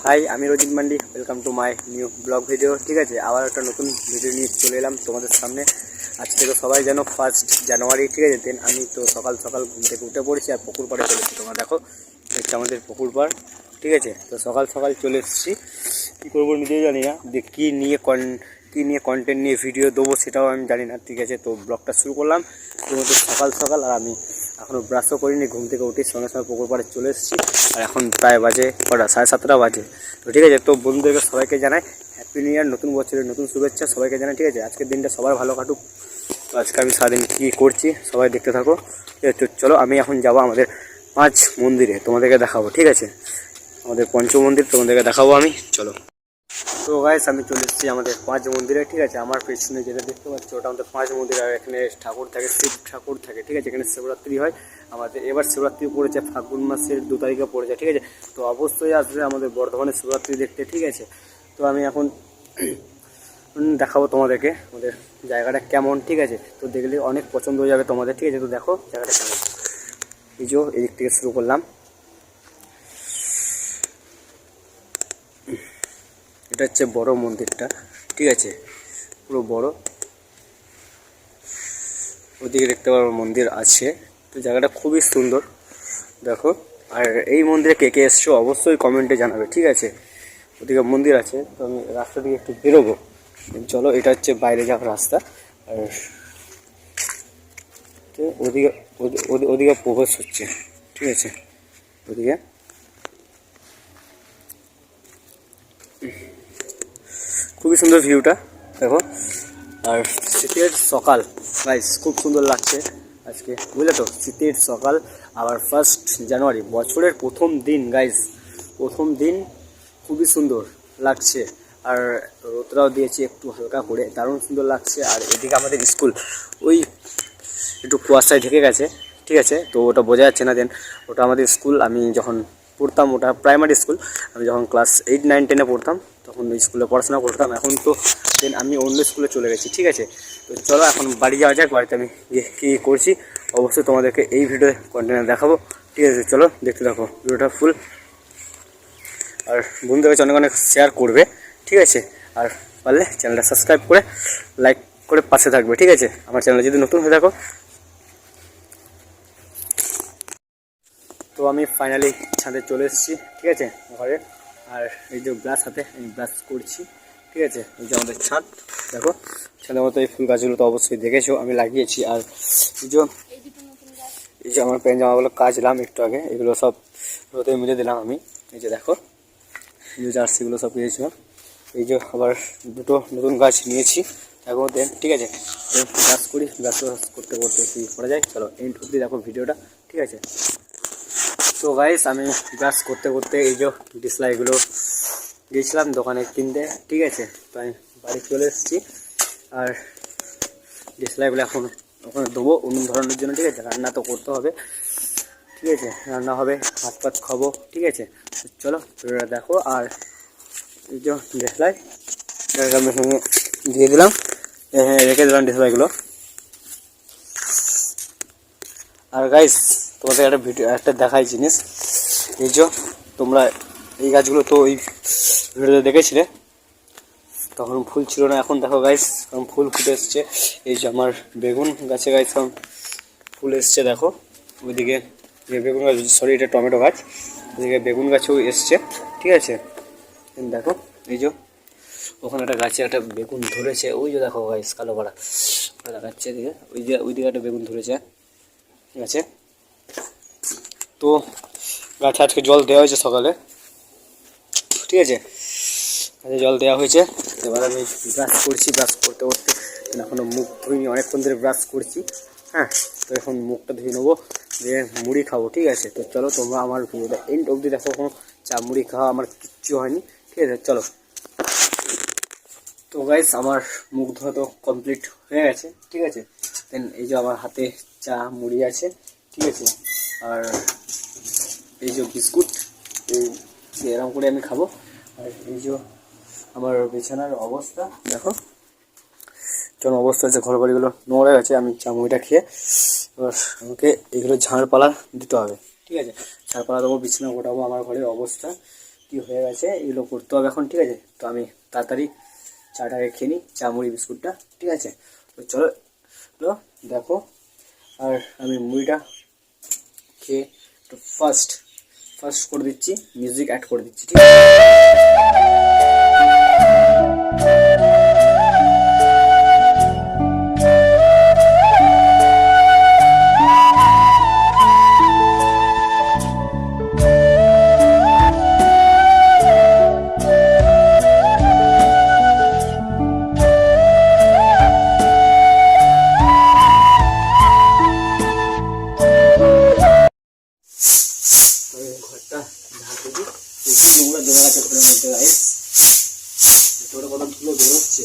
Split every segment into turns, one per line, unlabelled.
High, আমি Rajit mandi. Welcome to my new blog video. ঠিক আছে, আবার একটা নতুন ভিডিও নিয়ে চলে এলাম তোমাদের সামনে। আজকে তো সবাই জানো 1 জানুয়ারি। ঠিক আছে, দেন আমি তো সকাল সকাল ঘুম থেকে উঠে পড়েছি আর পুকুর পাড়ে চলেছি। তোমরা দেখো, এটা আমাদের পুকুর পাড়। ঠিক আছে, তো সকাল সকাল চলে এসেছি। কী করবো নিজেই জানি না, যে কী নিয়ে কন্টেন্ট নিয়ে ভিডিও দেবো সেটাও আমি জানি না। ঠিক আছে, তো ব্লগটা শুরু করলাম তোমাদের সকাল সকাল। আর আমি এখনও ব্রাশও করিনি, ঘুম থেকে উঠি সঙ্গে সঙ্গে পুকুর পাড়ে চলে এসেছি। আর এখন প্রায় বাজে কটা, 7:30 বাজে। তো ঠিক আছে, তো বন্ধুদেরকে সবাইকে জানাই হ্যাপি নিউ ইয়ার, নতুন বছরের নতুন শুভেচ্ছা সবাইকে জানাই। ঠিক আছে, আজকের দিনটা সবার ভালো কাটুক। তো আজকে আমি সারাদিন কী করছি সবাই দেখতে থাকো। ঠিক আছে, চলো আমি এখন যাবো আমাদের 5 মন্দিরে, তোমাদেরকে দেখাবো। ঠিক আছে, আমাদের পঞ্চ মন্দির তোমাদেরকে দেখাবো আমি, চলো। তো গাইস, আমি চলে এসেছি আমাদের 5 মন্দিরে। ঠিক আছে, আমার পেছনে যেটা দেখতে পাচ্ছি ওটা আমাদের 5 মন্দির। আর এখানে ঠাকুর থাকে, শিব ঠাকুর থাকে। ঠিক আছে, এখানে শিবরাত্রি হয় আমাদের। এবার শিবরাত্রি পড়েছে ফাল্গুন মাসের 2 তারিখে পড়েছে। ঠিক আছে, তো অবশ্যই আসবে আমাদের বর্ধমানে শিবরাত্রি দেখতে। ঠিক আছে, তো আমি এখন দেখাবো তোমাদেরকে আমাদের জায়গাটা কেমন। ঠিক আছে, তো দেখলে অনেক পছন্দ হয়ে যাবে তোমাদের। ঠিক আছে, তো দেখো জায়গাটা কেমন। এই যে এদিক থেকে শুরু করলাম। এটা হচ্ছে বড় মন্দিরটা। ঠিক আছে, পুরো বড়। ওদিকে দেখতে পারবো মন্দির আছে। তো জায়গাটা খুবই সুন্দর, দেখো। আর এই মন্দিরে কে কে এসছো অবশ্যই কমেন্টে জানাবে। ঠিক আছে, ওদিকে মন্দির আছে। তো আমি রাস্তা দিকে একটু বেরোবো, চলো। এটা হচ্ছে বাইরে যাওয়ার রাস্তা। আর তো ওদিকে ওদিকে প্রবেশ হচ্ছে। ঠিক আছে, ওদিকে খুবই সুন্দর ভিউটা, দেখো। আর শীতের সকাল গাইস, খুব সুন্দর লাগছে আজকে, বুঝলে তো। শীতের সকাল, আবার 1 জানুয়ারি, বছরের প্রথম দিন গাইস। প্রথম দিন খুবই সুন্দর লাগছে। আর রোদটাও দিয়েছে একটু হালকা করে, দারুণ সুন্দর লাগছে। আর এদিকে আমাদের স্কুল ওই একটু কুয়াশায় ঢেকে গেছে। ঠিক আছে, তো ওটা বোঝা যাচ্ছে না। দেন ওটা আমাদের স্কুল। আমি যখন পড়তাম ওটা প্রাইমারি স্কুল। আমি যখন ক্লাস 8, 9, 10-এ পড়তাম তখন ওই স্কুলে পড়াশোনা করতাম। এখন তো দেন আমি অন্য স্কুলে চলে গেছি। ঠিক আছে, তো চলো এখন বাড়ি যাওয়া যাক। বাড়িতে আমি কী করছি অবশ্যই তোমাদেরকে এই ভিডিও কন্টেন্টে দেখাবো। ঠিক আছে, চলো দেখতে থাকো ভিডিওটা ফুল। আর বন্ধুদের কাছে অনেক অনেক শেয়ার করবে। ঠিক আছে, আর পারলে চ্যানেলটা সাবস্ক্রাইব করে লাইক করে পাশে থাকবে। ঠিক আছে, আমার চ্যানেলে যদি নতুন হয়ে থাকো। তো আমি ফাইনালি ছাদে চলে এসেছি। ঠিক আছে, ঘরে। আর এই যে ব্রাশ হাতে আমি ব্রাশ করছি। ঠিক আছে, এই যে আমাদের ছাদ, দেখো। ছাদের মতো এই ফুল গাছগুলো তো অবশ্যই দেখেছো, আমি লাগিয়েছি। আর এই যে আমার প্যান্ট জামাগুলো কাচলাম একটু আগে, এগুলো সব রোদে মিলে দিলাম আমি। এই যে দেখো, এই যে জার্সিগুলো সব কিনেছিলাম। এই যে আবার 2টো নতুন গাছ নিয়েছি এখন। দেন ঠিক আছে, ব্রাশ করি। ব্রাশ করতে করতে কী করা যায়, চলো এন্ড অবধি দেখো ভিডিওটা। ঠিক আছে, তো গাইস, আমি ব্রাশ করতে করতে এই যে ডিসলাইগুলো গিয়েছিলাম দোকানে কিনতে। ঠিক আছে, তো আমি বাড়ি চলে এসেছি। আর ডিসলাইগুলো এখন ওখানে দেবো উনুন ধরানোর জন্য। ঠিক আছে, রান্না তো করতে হবে। ঠিক আছে, রান্না হবে, ভাত পাত খাবো। ঠিক আছে, চলো দেখো। আর এই যে ডিসলাই আমি দিয়ে দিলাম, রেখে দিলাম ডিসলাইগুলো। আর গাইস, তোমাদের একটা ভিডিও একটা দেখাই জিনিস। এই যে তোমরা এই গাছগুলো তো ওই ভিডিওতে দেখেছিলে, তখন ফুল ছিল না। এখন দেখো গাইস, এখন ফুল ফুটে এসছে। এই যে আমার বেগুন গাছে গাইস এখন ফুল এসছে, দেখো। ওইদিকে বেগুন গাছ, সরি এটা টমেটো গাছ, ওইদিকে বেগুন গাছও এসছে। ঠিক আছে, দেখো। এই যে ওখানে একটা গাছে একটা বেগুন ধরেছে, ওই যে দেখো গাইস, কালো পাড়া দেখাচ্ছে এদিকে। ওইদিকে একটা বেগুন ধরেছে। ঠিক আছে, তো গাছে আজকে জল দেওয়া হয়েছে সকালে। ঠিক আছে, গাছে জল দেওয়া হয়েছে। এবার আমি ব্রাশ করছি, ব্রাশ করতে করতে এখনও মুখ ধুইনি, অনেকক্ষণ ধরে ব্রাশ করছি। হ্যাঁ, তো এখন মুখটা ধুয়ে নেবো, দিয়ে মুড়ি খাবো। ঠিক আছে, তো চলো তোমরা আমার ভিডিওটা এন্ড অবধি দেখো। কোনো চা মুড়ি খাওয়া আমার কিচ্ছু হয়নি। ঠিক আছে, চলো। তো গাইস, আমার মুখ ধোয়া তো কমপ্লিট হয়ে গেছে। ঠিক আছে, দেন এই যে আমার হাতে চা মুড়ি আছে। ঠিক আছে, আর এই যে বিস্কুট, এই এরকম করে আমি খাবো। আর এই যে আমার বিছানার অবস্থা দেখো, কেমন অবস্থা হচ্ছে। ঘর বাড়িগুলো নোংরা গেছে। আমি চামড়িটা খেয়ে এবার আমাকে এইগুলো ঝাড়পালা দিতে হবে। ঠিক আছে, ঝাড়পালা দেবো, বিছানা গোটাবো। আমার ঘরের অবস্থা কি হয়ে গেছে, এগুলো করতে হবে এখন, ঠিক আছে। তো আমি তাড়াতাড়ি চাটাকে খেয়ে নিই, চা মুড়ি বিস্কুটটা, ঠিক আছে। তো চলো দেখো, আর আমি মুড়িটা খেয়ে একটু ফার্স্ট করে দিচ্ছি, মিউজিক অ্যাড করে দিচ্ছি, ঠিক আছে। ঘরটা ঝাড়তে দিই, প্রচুর নোংরা জমে গেছে ঘরের মধ্যে গাইস, ছোটো কত ধুলো বেরোচ্ছে।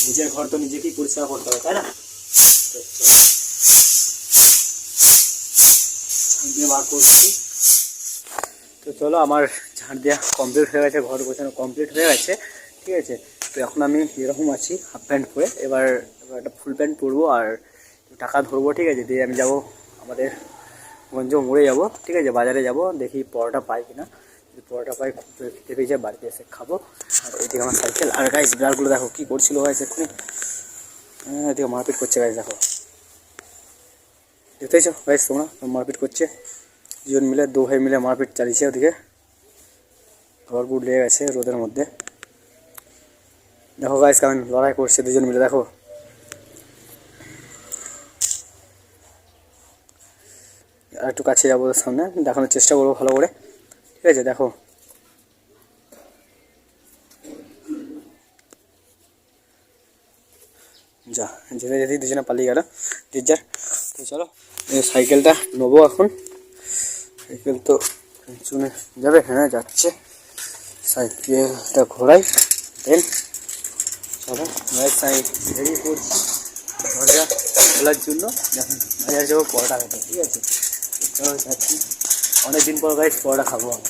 নিজের ঘর তো নিজেকেই পরিষ্কার করতে হবে, তাই না? দিয়ে বার করছি। তো চলো, আমার ঝাড় দেওয়া কমপ্লিট হয়ে গেছে, ঘর গোছানো কমপ্লিট হয়ে গেছে, ঠিক আছে। তো এখন আমি এরকম আছি, হাফ প্যান্ট পরে, এবার একটা ফুল প্যান্ট পরবো আর টাকা ধরবো, ঠিক আছে। দিয়ে আমি যাবো আমাদের গঞ্জ মোড়ে যাবো, ঠিক আছে, বাজারে যাব, দেখি পরোটা পাই কিনা। যদি পরোটা পাই খুব খেতে পেয়েছে, বাড়িতে এসে খাবো। আর এদিকে আমার সাইকেল, আর গাইস বিড়ালগুলো দেখো কী করছিল গাইস এক্ষুনি, এদিকে মারপিট করছে গাইস, দেখো দেখতেইছো গাইস তোমরা, মারপিট করছে দুজন মিলে, দু ভাই মিলে মারপিট চালিয়েছে। ওদিকে ঘর গুড় লেগে গেছে রোদের মধ্যে, দেখো গাইস কেমন লড়াই করছে দুজন মিলে, দেখো। আর একটু কাছে যাবো ওদের সামনে, দেখানোর চেষ্টা করবো ভালো করে, ঠিক আছে। দেখো যা যেতে যেতেই দুজনে পালিয়ে গেল টিচার। তো চলো সাইকেলটা নেবো এখন, সাইকেল তো চুনে যাবে, হ্যাঁ যাচ্ছে, সাইকেলটা ঘোরাই, দেন চলো বেরিয়ে পড়ছি দরজা খোলার জন্য। যখন বাজারে যাবো পরোটা খেতে, ঠিক আছে। চলো যাচ্ছি, অনেকদিন পর গাইস পরোটা খাবো আমি।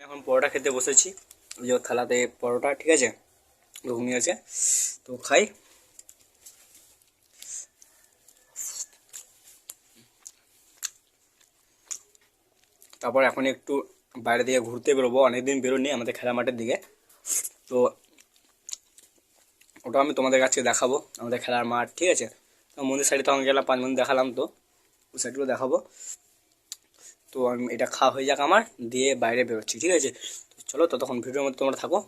এখন পরোটা খেতে বসেছি, ওই যে থালাতে পরোটা, ঠিক আছে, ঘুগনি আছে, তো খাই। তারপর এখন একটু বাইরে দিকে ঘুরতে বেরোবো, অনেকদিন বেরোনি আমাদের খেলা মাঠের দিকে, তো ওটা আমি তোমাদের কাছে দেখাবো, আমাদের খেলার মাঠ, ঠিক আছে। তো মন্দির সাইডে তো আমি গেলাম, 5 মন্দির দেখালাম, তো ওই সাইডগুলো দেখাবো। তো আমি এটা খাওয়া হয়ে যাক আমার, দিয়ে বাইরে বেরোচ্ছি, ঠিক আছে। তো চলো, ততক্ষণ ভিডিওর মধ্যে তোমরা থাকো।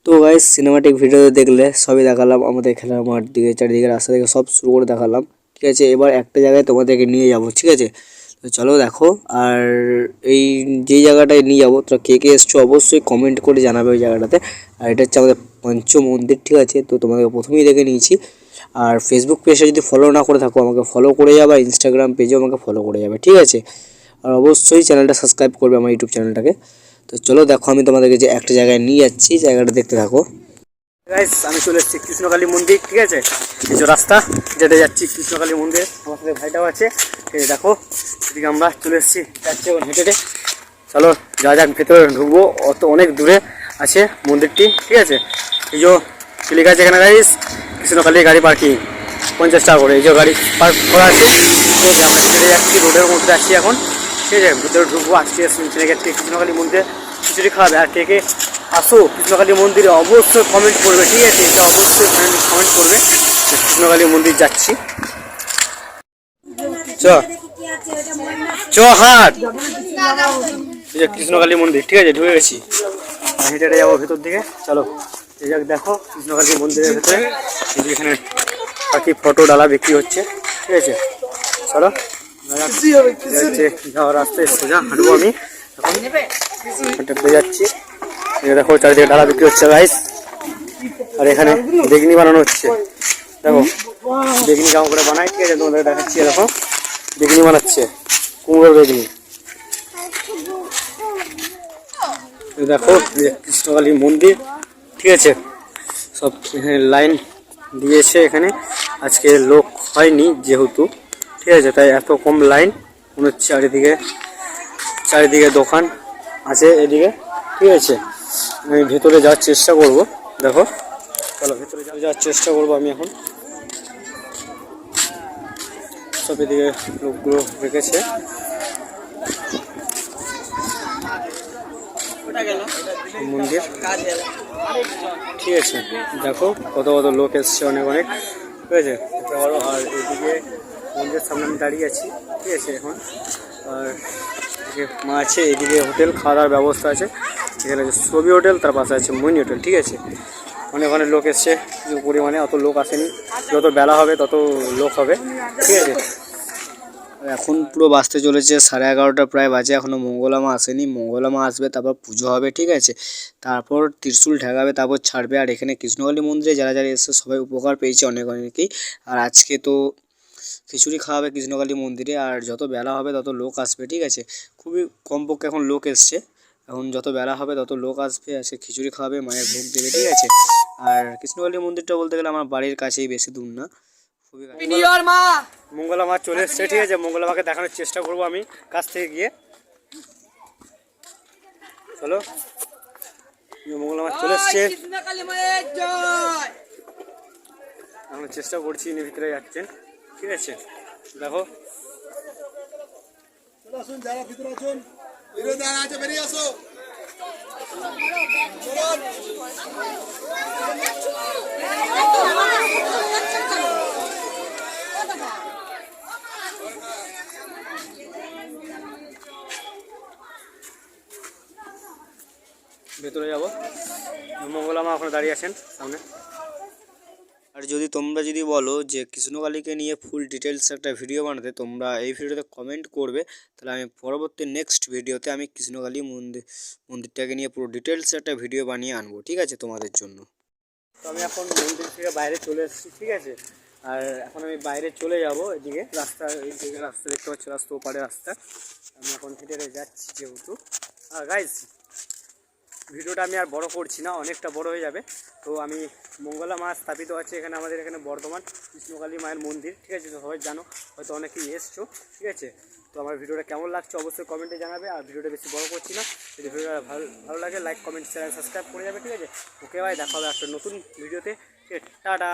তো গাইস সিনেমাটিক ভিডিও দেখলে সবই দেখালাম, আমাদের খেলার মাঠ দিকে, চারিদিকে রাস্তা থেকে সব শুরু করে দেখালাম, ঠিক আছে। এবার একটা জায়গায় তোমাদেরকে নিয়ে যাব, ঠিক আছে। তো চলো দেখো, আর এই যেই জায়গাটায় নিয়ে যাবো তোরা কে কে এসছো অবশ্যই কমেন্ট করে জানাবে ওই জায়গাটাতে। আর এটা হচ্ছে আমাদের পঞ্চ মন্দির, ঠিক আছে। তো তোমাদেরকে প্রথমেই দেখে নিয়েছি, আর ফেসবুক পেজে যদি ফলো না করে থাকো আমাকে ফলো করে যাবে, ইনস্টাগ্রাম পেজেও আমাকে ফলো করে যাবে, ঠিক আছে। আর অবশ্যই চ্যানেলটা সাবস্ক্রাইব করবে, আমার ইউটিউব চ্যানেলটাকে। তো চলো দেখো, আমি তোমাদেরকে যে একটা জায়গায় নিয়ে যাচ্ছি, জায়গাটা দেখতে থাকো গাইস। আমি চলে এসেছি কৃষ্ণকালী মন্দির, ঠিক আছে। এই যে রাস্তা যেতে যাচ্ছি কৃষ্ণকালী মন্দির, আমার সাথে ভাইটাও আছে, এই দেখো এদিকে আমরা চলে এসেছি, যাচ্ছি এখন হেঁটে হেঁটে। চলো যা যাক, ভেতরে ঢুকবো, অনেক দূরে আছে মন্দিরটি, ঠিক আছে। এই যে কি লেখা আছে এখানে গাইস, কৃষ্ণকালী গাড়ি পার্কিং 50 টাকা করে, এই যে গাড়ি পার্ক করা আছে, ঠিক আছে। আমরা হেঁটে যাচ্ছি, রোডের মধ্যে আছি এখন, ঠিক আছে। ভিতরে ঢুকবো, আসছি নিচে গেছি কৃষ্ণকালী মন্দিরে, খিচুড়ি খাওয়াবে। আর কে কে আসো কৃষ্ণকালী মন্দিরে অবশ্যই কমেন্ট করবে, ঠিক আছে? এটা অবশ্যই কমেন্ট করবে। কৃষ্ণকালী মন্দির যাচ্ছি, চ চ হাট, এই যে কৃষ্ণকালী মন্দির, ঠিক আছে? ঢুকে গেছি, হেঁটে হেঁটে যাবো ভেতর দিকে। চলো এই যাক, দেখো কৃষ্ণকালী মন্দিরের ভেতরে এখানে পাখি ফটো ডালা বিক্রি হচ্ছে, ঠিক আছে? চলো যাওয়ার রাস্তায় সোজা হাঁটবো আমি এখন, হাঁটতে যাচ্ছি। দেখো চারিদিকে ডালা বিক্রি হচ্ছে গাইস, আর এখানে বেগনি বানানো হচ্ছে। দেখো বেগনি কেমন করে বানায়, ঠিক আছে? তোমাদের দেখাচ্ছি। দেখো বেগনি বানাচ্ছে, কুমড়োর বেগনি। দেখো কৃষ্ণকালী মন্দির, ঠিক আছে? সব এখানে লাইন দিয়েছে, এখানে আজকে লোক হয়নি যেহেতু, ঠিক আছে? তাই এত কম লাইন মনে হচ্ছে। চারিদিকে দোকান আছে এদিকে, ঠিক আছে? আমি ভেতরে যাওয়ার চেষ্টা করব। দেখো চলো ভেতরে যাওয়ার চেষ্টা করব আমি এখন। সব এদিকে লোকগুলো রেখেছে, মন্দির, ঠিক আছে? দেখো কত কত লোক এসছে, অনেক অনেক, ঠিক আছে? আর এদিকে মন্দিরের সামনে আমি দাঁড়িয়ে আছি, ঠিক আছে? এখন আর মা আছে, এদিকে হোটেল, খাওয়া দাওয়ার ব্যবস্থা আছে। এখানে আছে ছবি হোটেল, তার পাশে আছে মইনি হোটেল, ঠিক আছে? অনেক অনেক লোক এসছে, কিছু পরিমাণে অত লোক আসেনি, যত বেলা হবে তত লোক হবে, ঠিক আছে? এখন পুরো বাজতে চলেছে 11:30 প্রায় বাজে, এখনও মঙ্গলা মা আসেনি। মঙ্গলা মা আসবে, তারপর পুজো হবে, ঠিক আছে? তারপর ত্রিশূল ঠেকাবে, তারপর ছাড়বে। আর এখানে কৃষ্ণকালী মন্দিরে যারা যারা এসে সবাই উপকার পেয়েছে অনেক অনেকেই। আর আজকে তো খিচুড়ি খাওয়াবে কৃষ্ণকালী মন্দিরে, আর যত বেলা হবে তত লোক আসবে, ঠিক আছে? খুবই কমপক্ষে এখন লোক এসছে, এখন যত বেলা হবে তত লোক আসবে, আজকে খিচুড়ি খাওয়াবে, মায়ের ভোগ দেবে, ঠিক আছে? আর কৃষ্ণকালী মন্দিরটা বলতে গেলে আমার বাড়ির কাছেই, বেশি দূর না, খুবই। মঙ্গলা মা চলে এসছে, ঠিক আছে? মঙ্গলা মাকে দেখানোর চেষ্টা করবো আমি কাছ থেকে গিয়ে। চলো মঙ্গলা মা চলে এসছে, এখন চেষ্টা করছি, ইনি ভিতরে যাচ্ছেন, ঠিক আছে? দেখো যারা ভিতরে আছেন বেরিয়ে আসো। ভেতরে যাবো, মঙ্গলা মা ওখানে দাঁড়িয়ে আছেন সামনে। আর তোমরা যদি বলো যে কৃষ্ণকালীকে নিয়ে ফুল ডিটেলস একটা ভিডিও বানাতে, তোমরা এই ভিডিওতে কমেন্ট করবে, তাহলে আমি পরবর্তী নেক্সট ভিডিওতে আমি কৃষ্ণকালী মন্দিরটাকে নিয়ে পুরো ডিটেলস একটা ভিডিও বানিয়ে আনবো, ঠিক আছে? তোমাদের জন্য। তো আমি এখন মন্দির থেকে বাইরে চলে এসেছি, ঠিক আছে? আর এখন আমি বাইরে চলে যাব, এদিকে রাস্তা, এইদিকে রাস্তা দেখতে পাচ্ছি, রাস্তা ওপারে রাস্তা। আমি এখন হেঁটে যাচ্ছি যেহেতু। আর গাইস ভিডিওটা আমি আর বড় করছি না, অনেকটা বড় হয়ে যাবে। তো আমি মঙ্গলা মা স্থাপিত আছে এখানে, আমাদের এখানে বর্ধমান কৃষ্ণকালী মায়ের মন্দির, ঠিক আছে? সবাই জানো, হয়তো অনেকেই এসছো, ঠিক আছে? তো আমার ভিডিওটা কেমন লাগছে অবশ্যই কমেন্টে জানাবে। আর ভিডিওটা বেশি বড় করছি না, যদি ভিডিওটা ভালো লাগে লাইক কমেন্ট চ্যানেল সাবস্ক্রাইব করে যাবে, ঠিক আছে? ওকে ভাই, দেখা হবে একটা নতুন ভিডিওতে, ঠিক আছে? টাটা।